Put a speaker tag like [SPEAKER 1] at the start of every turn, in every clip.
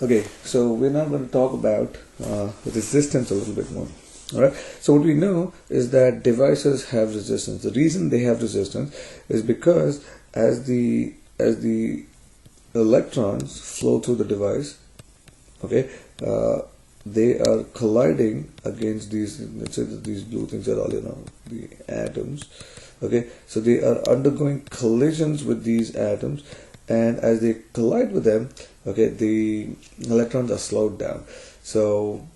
[SPEAKER 1] Okay, so we're now going to talk about resistance a little bit more. All right. So what we know is that devices have resistance. The reason they have resistance is because as the electrons flow through the device, okay, they are colliding against these. Let's say that these blue things are all the atoms. Okay, so they are undergoing collisions with these atoms, and as they collide with them, okay, the electrons are slowed down. So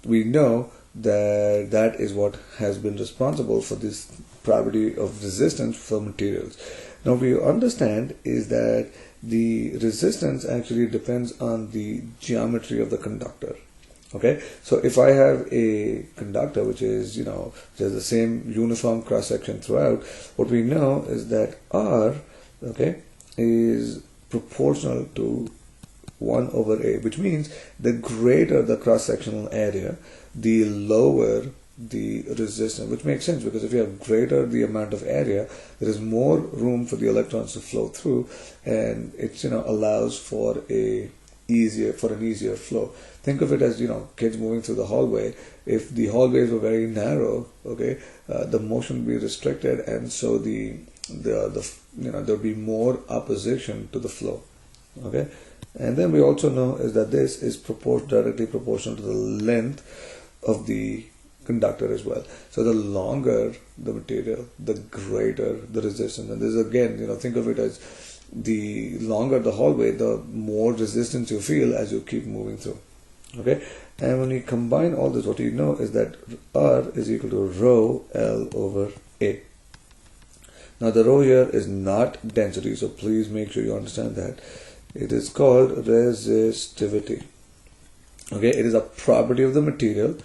[SPEAKER 1] we know that that is what has been responsible for this property of resistance for materials. Now we understand is that the resistance actually depends on the geometry of the conductor. Okay, so if I have a conductor which is there's the same uniform cross section throughout, what we know is that R, okay, is proportional to 1 over A, which means the greater the cross sectional area, the lower the resistance, which makes sense because if you have greater the amount of area, there is more room for the electrons to flow through, and it allows for an easier flow. Think of it as kids moving through the hallway. If the hallways were very narrow, okay, the motion would be restricted, and so there'll be more opposition to the flow. Okay, and then we also know is that this is directly proportional to the length of the conductor as well. So the longer the material, the greater the resistance. And this again, think of it as the longer the hallway, the more resistance you feel as you keep moving through. Okay, and when you combine all this, what you know is that R is equal to rho L over A. Now the rho here is not density, so please make sure you understand that. It is called resistivity. Okay, it is a property of the material.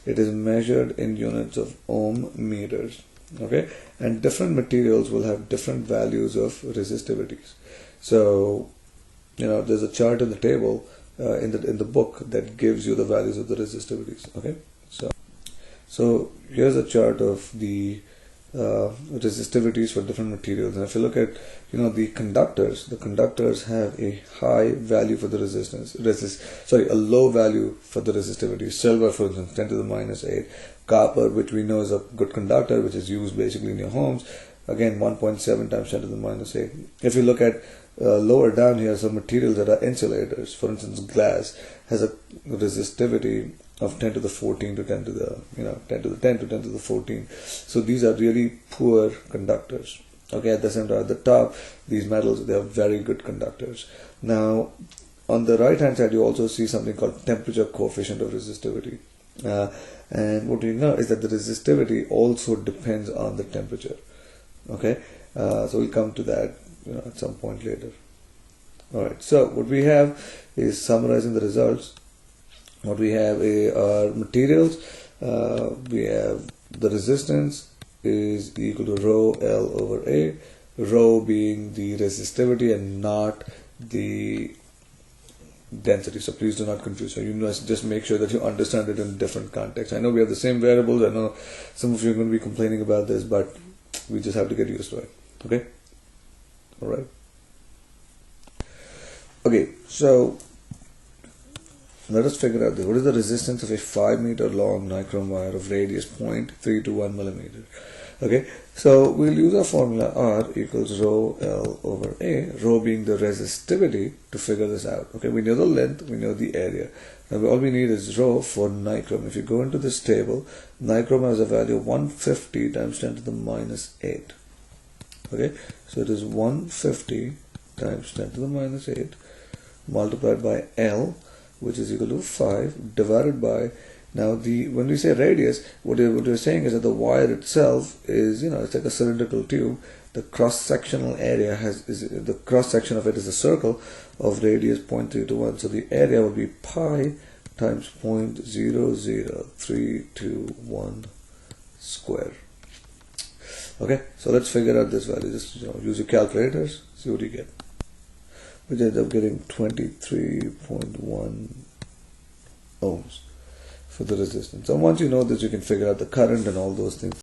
[SPEAKER 1] It is measured in units of ohm meters. Okay, and different materials will have different values of resistivities. So, there's a chart in the table in the book that gives you the values of the resistivities. Okay, so here's a chart of the resistivities for different materials, and if you look at the conductors have a high value for the a low value for the resistivity. Silver, for instance, 10 to the minus 8. Copper, which we know is a good conductor, which is used basically in your homes, again 1.7 times 10 to the minus 8. If you look at lower down here, some materials that are insulators, for instance glass, has a resistivity of 10 to the 14 to 10 to the 10 to the 10 to 10 to the 14. So these are really poor conductors. Okay, at the center, at the top, these metals, they are very good conductors. Now on the right hand side, you also see something called temperature coefficient of resistivity, and what we know is that the resistivity also depends on the temperature. Okay, so we'll come to that at some point later. Alright, so what we have is summarizing the results. What we have are materials. We have the resistance is equal to rho L over A, rho being the resistivity and not the density. So please do not confuse. So you must just make sure that you understand it in different contexts. I know we have the same variables. I know some of you are going to be complaining about this, but we just have to get used to it. Okay? Alright. Okay, so let us figure out this. What is the resistance of a 5 meter long nichrome wire of radius 0.321 millimeter? Okay, so we'll use our formula R equals rho L over A, rho being the resistivity, to figure this out. Okay, we know the length, we know the area. Now all we need is rho for nichrome. If you go into this table, nichrome has a value of 150 times 10 to the minus 8. Okay, so it is 150 times 10 to the minus 8 multiplied by L, which is equal to 5, divided by, now when we say radius, what you're saying is that the wire itself is, it's like a cylindrical tube. The cross-sectional area the cross-section of it is a circle of radius 0.321. So the area will be pi times 0.00321 square. Okay, so let's figure out this value. Just use your calculators, see what you get. We end up getting 23.1 ohms for the resistance. And once you know this, you can figure out the current and all those things.